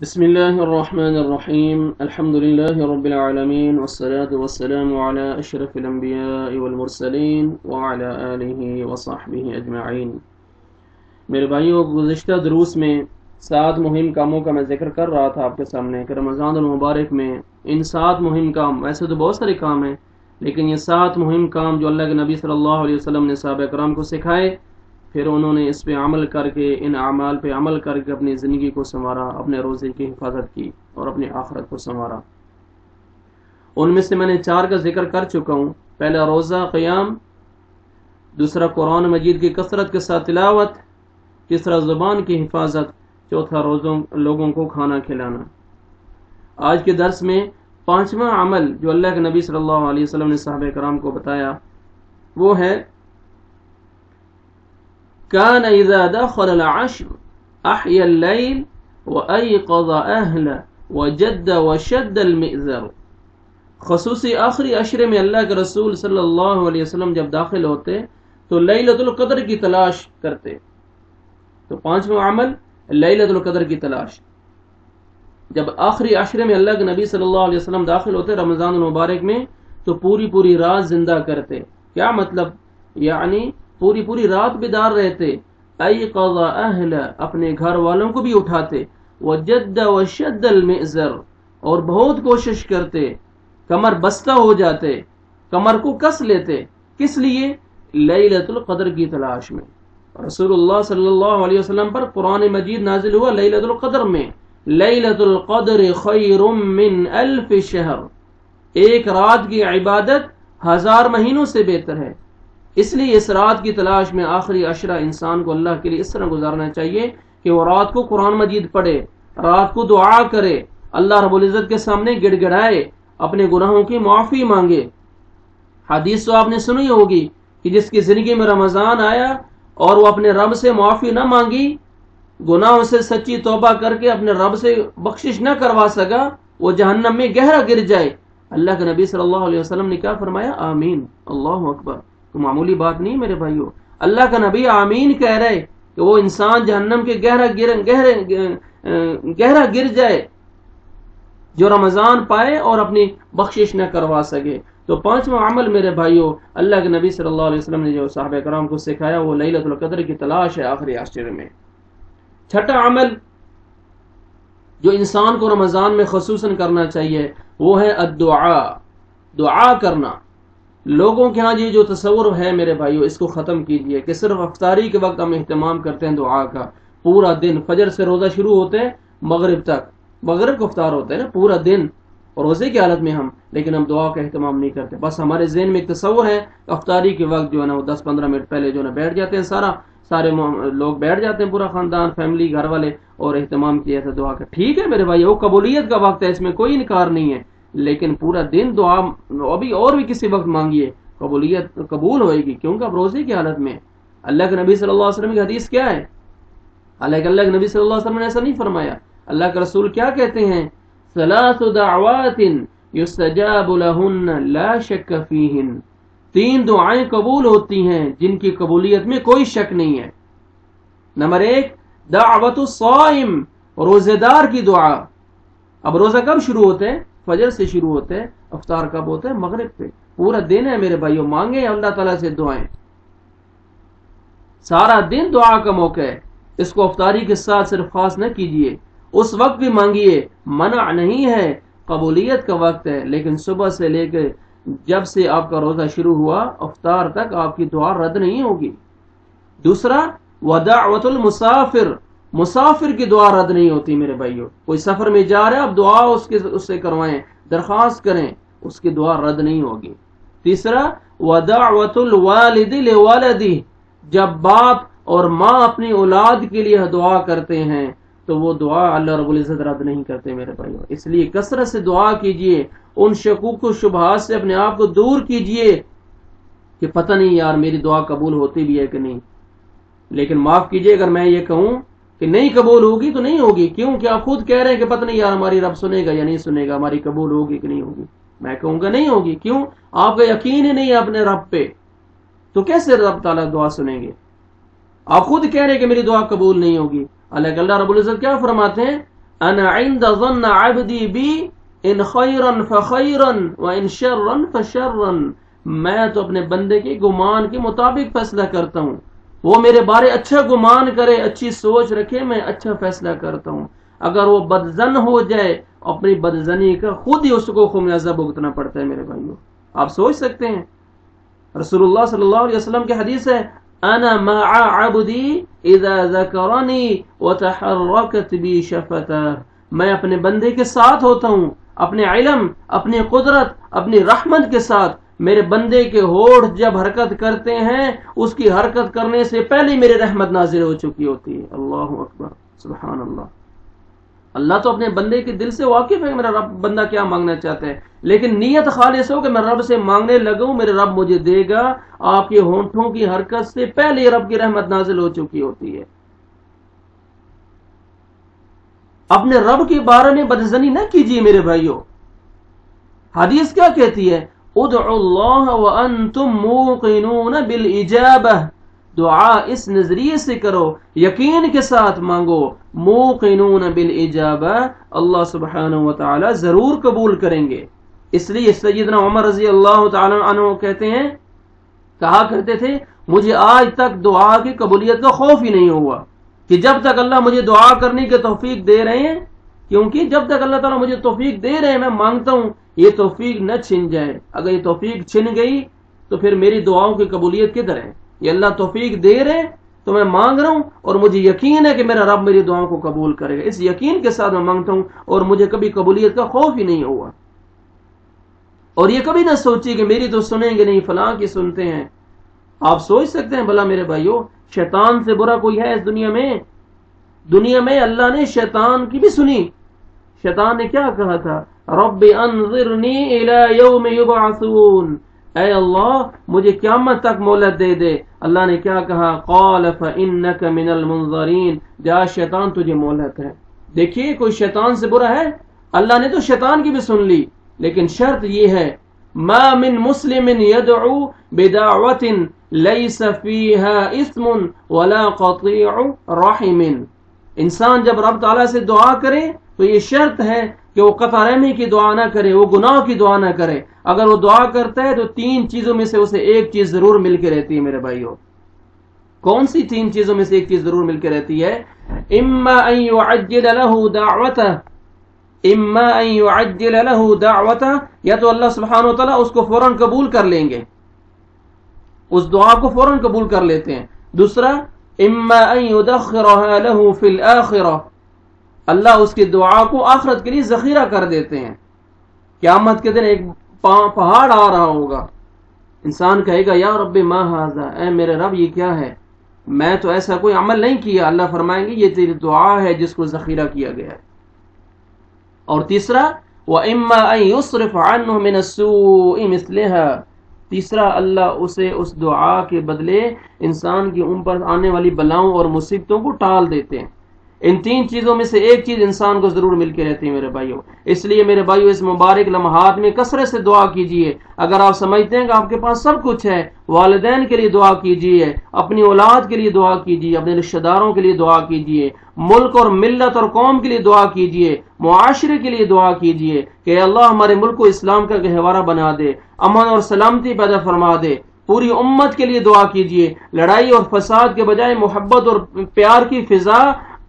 بسم الله الرحمن الرحيم الحمد لله رب العالمين والصلاة والسلام على أشرف الأنبياء والمرسلين وعلى آله وصحبه أجمعين۔ میرے بھائیوں، گزشتہ دروس میں 7 مہم کاموں کا میں ذکر کر رہا تھا آپ کے سامنے کہ رمضان المبارک میں ان 7 مہم کام، ویسے تو بہت سارے کام ہیں لیکن یہ 7 مہم کام جو اللہ کے نبی صلی اللہ علیہ وسلم نے صحابہ کرام کو سکھائے، پھر انہوں نے اس پہ عمل کر کے، ان اعمال پہ عمل کر کے اپنی زندگی کو سنوارا، اپنے روزے کی حفاظت کی اور اپنی آخرت کو سنوارا۔ ان میں سے میں نے 4 کا ذکر کر چکا ہوں۔ پہلا روزہ قیام، دوسرا قرآن مجید کی کثرت کے ساتھ تلاوت، تیسرا زبان کی حفاظت، چوتھا لوگوں کو کھانا کھلانا۔ آج کے درس میں 5واں عمل جو اللہ کے نبی صلی اللہ علیہ وسلم نے صحابہ کرام کو بتایا وہ ہے كان إذا دخل العشر أحيا الليل وأيقظ أهله وجد وشد المئزر۔ خصوصی آخری عشرے میں اللہ کے رسول صلی اللہ علیہ وسلم جب داخل ہوتے تو لیلۃ القدر کی تلاش کرتے۔ تو 5واں عمل لیلۃ القدر کی تلاش۔ جب آخری عشرے میں اللہ کے نبی صلی اللہ علیہ وسلم داخل ہوتے رمضان المبارک میں تو پوری رات زندہ کرتے۔ کیا مطلب؟ یعنی پوری رات بیدار رہتے۔ ایقظ اہل، اپنے گھر والوں کو بھی اٹھاتے۔ وجد وشد المئزر، اور بہت کوشش کرتے، کمر بستہ ہو جاتے، کمر کو کس لیتے۔ کس لیے؟ لیلۃ القدر کی تلاش میں۔ رسول اللہ صلی اللہ علیہ وسلم پر قرآن مجید نازل ہوا لیلۃ القدر میں۔ لیلۃ القدر خیر من 1000 شہر، ایک رات کی عبادت 1000 مہینوں سے بہتر ہے۔ اس لیے اس رات کی تلاش میں آخری عشرہ انسان کو اللہ کے لیے اس طرح گزارنا چاہیے کہ وہ رات کو قرآن مجید پڑھے، رات کو دعا کرے، اللہ رب العزت کے سامنے گڑ گڑائے، اپنے گناہوں کی معافی مانگے۔ حدیث تو آپ نے سنی ہوگی کہ جس کی زندگی میں رمضان آیا اور وہ اپنے رب سے معافی نہ مانگی، گناہوں سے سچی توبہ کر کے اپنے رب سے بخشش نہ کروا سکا، وہ جہنم میں گہرا گر جائے۔ اللہ کے نبی صلی اللہ علیہ وسلم نے کیا فرمایا؟ آمین، اللہ اکبر۔ تو معمولی بات نہیں میرے بھائیوں، اللہ کا نبی آمین کہہ رہے کہ وہ انسان جہنم کے گہرا گر جائے جو رمضان پائے اور اپنی بخشش نہ کروا سکے۔ تو 5واں عمل میرے بھائیوں اللہ کے نبی صلی اللہ علیہ وسلم نے جو صحابہ کرام کو سکھایا وہ لیلۃ القدر کی تلاش ہے آخری عشرے میں۔ 6واں عمل جو انسان کو رمضان میں خصوصاً کرنا چاہیے وہ ہے الدعاء، دعا کرنا۔ لوگوں کے ہاں یہ جو تصور ہے میرے بھائیوں اس کو ختم کیجئے کہ صرف افطاری کے وقت ہم اہتمام کرتے ہیں دعا کا۔ پورا دن فجر سے روزہ شروع ہوتے ہیں مغرب تک، مغرب کو افطار ہوتا ہے نا، پورا دن روزے کی حالت میں لیکن ہم دعا کا اہتمام نہیں کرتے۔ بس ہمارے ذہن میں ایک تصور ہے افطاری کے وقت جو ہے نا وہ 10-15 منٹ پہلے جو ہے نا بیٹھ جاتے ہیں، سارے لوگ بیٹھ جاتے ہیں، پورا خاندان، فیملی، گھر والے، اور اہتمام کیا تھا دعا کا۔ ٹھیک ہے میرے بھائی، وہ قبولیت کا وقت ہے، اس میں کوئی انکار نہیں ہے، لیکن پورا دن دعا ابھی اور بھی کسی وقت مانگیے، قبولیت قبول ہوئے گی، کیونکہ اب روزے کی حالت میں۔ اللہ کے نبی صلی اللہ علیہ وسلم کی حدیث کیا ہے؟ اللہ کے نبی صلی اللہ علیہ وسلم نے ایسا نہیں فرمایا۔ اللہ کے رسول کیا کہتے ہیں؟ ثلاث دعوات یستجاب لہن لا شک فیہن، 3 دعائیں قبول ہوتی ہیں جن کی قبولیت میں کوئی شک نہیں ہے۔ نمبر 1 دعوت الصائم، روزے دار کی دعا۔ اب روزہ کب شروع ہوتے ہیں؟ فجر سے شروع ہوتے ہیں، افطار کب ہوتا ہے؟ مغرب پہ۔ پورا دن ہے میرے بھائیوں، مانگے اللہ تعالیٰ سے دعائیں، سارا دن دعا کا موقع ہے۔ اس کو افطاری کے ساتھ صرف خاص نہ کیجئے، اس وقت بھی مانگیے، منع نہیں ہے، قبولیت کا وقت ہے، لیکن صبح سے لے کے جب سے آپ کا روزہ شروع ہوا افطار تک آپ کی دعا رد نہیں ہوگی۔ دوسرا ودعوت المسافر، مسافر کی دعا رد نہیں ہوتی میرے بھائیوں۔ کوئی سفر میں جا رہا ہے، اب دعا اس سے کروائیں، درخواست کریں، اس کی دعا رد نہیں ہوگی۔ تیسرا ودعوت الوالد لولدہ، جب باپ اور ماں اپنی اولاد کے لیے دعا کرتے ہیں تو وہ دعا اللہ رب العزت رد نہیں کرتے میرے بھائیوں۔ اس لیے کثرت سے دعا کیجئے، ان شکوک و شبہات سے اپنے آپ کو دور کیجئے کہ پتہ نہیں یار میری دعا قبول ہوتی بھی ہے کہ نہیں۔ لیکن معاف کیجئے اگر میں یہ کہوں کہ نہیں قبول ہوگی تو نہیں ہوگی، کیوں کہ آپ خود کہہ رہے ہیں کہ پتہ نہیں یار ہماری رب سنے گا یا نہیں سنے گا، ہماری قبول ہوگی کہ نہیں ہوگی۔ میں کہوں گا نہیں ہوگی، کیوں؟ آپ کا یقین ہی نہیں ہے اپنے رب پہ، تو کیسے رب تعالیٰ دعا سنیں گے؟ آپ خود کہہ رہے ہیں کہ میری دعا قبول نہیں ہوگی۔ اللہ رب العزت کیا فرماتے ہیں؟ انا عند ظن عبدی بی ان خیرن فخیرن و ان شرن فشرن، میں تو اپنے بندے کے گمان کے مطابق فیصلہ کرتا ہوں، وہ میرے بارے اچھا گمان کرے، اچھی سوچ رکھے، میں اچھا فیصلہ کرتا ہوں، اگر وہ بدزن ہو جائے اپنی بدزنی کا خود ہی اس کو خمیازہ بھگتنا پڑتا ہے میرے بھائیوں۔ آپ سوچ سکتے ہیں، رسول اللہ صلی اللہ علیہ وسلم کی حدیث ہے انا مع عبدی اذا ذکرنی وتحرکت بی شفتہ، میں اپنے بندے کے ساتھ ہوتا ہوں، اپنے علم، اپنی قدرت، اپنی رحمت کے ساتھ۔ میرے بندے کے ہونٹ جب حرکت کرتے ہیں اس کی حرکت کرنے سے پہلے میری رحمت نازل ہو چکی ہوتی ہے۔ اللہ اکبر، سبحان اللہ۔ اللہ تو اپنے بندے کے دل سے واقف ہے، میرا رب بندہ کیا مانگنا چاہتا ہے، لیکن نیت خالص ہو کہ میں رب سے مانگنے لگوں، میرے رب مجھے دے گا، آپ کے ہونٹوں کی حرکت سے پہلے رب کی رحمت نازل ہو چکی ہوتی ہے۔ اپنے رب کے بارے میں بدزنی نہ کیجیے میرے بھائیوں۔ حدیث کیا کہتی ہے؟ ادعوا اللہ وانتم موقنون بالاجابہ، دعا اس نظریے سے کرو، یقین کے ساتھ مانگو، موقنون بالاجابہ، اللہ سبحانہ وتعالی ضرور قبول کریں گے۔ اس لیے سیدنا عمر رضی اللہ تعالی عنہ کہتے ہیں، کہا کرتے تھے مجھے آج تک دعا کی قبولیت کا خوف ہی نہیں ہوا، کہ جب تک اللہ مجھے دعا کرنے کی توفیق دے رہے ہیں، کیونکہ جب تک اللہ تعالیٰ مجھے توفیق دے رہے ہیں میں مانگتا ہوں یہ توفیق نہ چھن جائے، اگر یہ توفیق چھن گئی تو پھر میری دعاؤں کی قبولیت کدھر ہے؟ یہ اللہ توفیق دے رہے تو میں مانگ رہا ہوں اور مجھے یقین ہے کہ میرا رب میری دعاؤں کو قبول کرے گا، اس یقین کے ساتھ میں مانگتا ہوں اور مجھے کبھی قبولیت کا خوف ہی نہیں ہوا۔ اور یہ کبھی نہ سوچی کہ میری تو سنیں گے نہیں، فلاں کی سنتے ہیں۔ آپ سوچ سکتے ہیں بھلا میرے بھائیوں، شیطان سے برا کوئی ہے اس دنیا میں؟ دنیا میں اللہ نے شیطان کی بھی سنی۔ شیطان نے کیا کہا تھا؟ رب انظرنی الی یوم یبعثون، اے اللہ مجھے قیامت تک مہلت دے دے۔ اللہ نے کیا کہا؟ قال فانک من المنظرین، جا شیطان تجھے مہلت ہے۔ دیکھیے کوئی شیطان سے برا ہے؟ اللہ نے تو شیطان کی بھی سن لی، لیکن شرط یہ ہے ما من مسلم يدعو بدعوت لیس فیہا اسم ولا قطیع رحم، انسان جب رب تعالیٰ سے دعا کرے تو یہ شرط ہے کہ وہ قطع رحمی کی دعا نہ کرے، وہ گناہ کی دعا نہ کرے۔ اگر وہ دعا کرتا ہے تو تین چیزوں میں سے اسے ایک چیز ضرور مل کے رہتی ہے میرے بھائیوں۔ کون سی تین چیزوں میں سے ایک چیز ضرور مل کے رہتی ہے؟ اما ان يعجل له دعوته، اما ان يعجل له دعوته، یا تو اللہ سبحانہ وتعالی اس کو فوراً قبول کر لیں گے، اس دعا کو فوراً قبول کر لیتے ہیں۔ دوسرا اما ان يدخرها له في الاخرہ، اللہ اس کی دعا کو آخرت کے لیے ذخیرہ کر دیتے ہیں۔ قیامت کے دن ایک پہاڑ آ رہا ہوگا، انسان کہے گا یا رب ما ھذا، اے میرے رب یہ کیا ہے، میں تو ایسا کوئی عمل نہیں کیا۔ اللہ فرمائیں گے یہ تیری دعا ہے جس کو ذخیرہ کیا گیا ہے۔ اور تیسرا وَإِمَّا أَن يُصْرِفْ عَنْهُ مِنَ السُّوءِ مِثْلِهَا، تیسرا اللہ اسے اس دعا کے بدلے انسان کی پر آنے والی بلاؤں اور مصیبتوں کو ٹال دیتے ہیں۔ ان تین چیزوں میں سے ایک چیز انسان کو ضرور مل کے رہتی ہے میرے بھائیوں۔ اس لیے میرے بھائیوں اس مبارک لمحات میں کثرت سے دعا کیجیے۔ اگر آپ سمجھتے ہیں کہ آپ کے پاس سب کچھ ہے، والدین کے لیے دعا کیجیے، اپنی اولاد کے لیے دعا کیجیے، اپنے رشتہ داروں کے لیے دعا کیجیے، ملک اور ملت اور قوم کے لیے دعا کیجیے، معاشرے کے لیے دعا کیجیے کہ اللہ ہمارے ملک کو اسلام کا گہوارہ بنا دے، امن اور سلامتی پیدا فرما دے۔ پوری امت کے لیے دعا کیجیے، لڑائی اور فساد کے بجائے محبت اور پیار کی فضا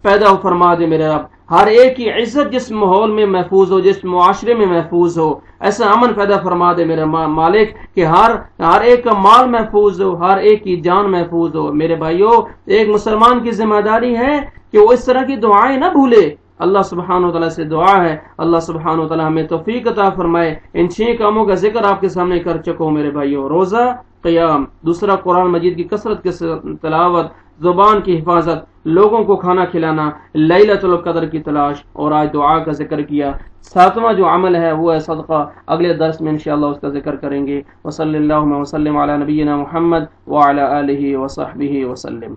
پیدا فرما دے میرے رب۔ ہر ایک کی عزت جس ماحول میں محفوظ ہو، جس معاشرے میں محفوظ ہو، ایسا امن پیدا فرما دے میرے مالک کہ ہر ایک کا مال محفوظ ہو، ہر ایک کی جان محفوظ ہو۔ میرے بھائیوں ایک مسلمان کی ذمہ داری ہے کہ وہ اس طرح کی دعائیں نہ بھولے۔ اللہ سبحانہ وتعالی سے دعا ہے اللہ سبحانہ وتعالی ہمیں توفیق عطا فرمائے۔ ان 6 کاموں کا ذکر آپ کے سامنے کر چکا میرے بھائیوں۔ روزہ، قیام، دوسرا قرآن مجید کی کثرت کے تلاوت، زبان کی حفاظت، لوگوں کو کھانا کھلانا، لیلۃ القدر کی تلاش، اور آج دعا کا ذکر کیا۔ 7واں جو عمل ہے وہ ہے صدقہ، اگلے درس میں انشاءاللہ اس کا ذکر کریں گے۔ وصلی اللہ وسلم علی نبینا محمد وعلی آلہ وصحبہ وسلم۔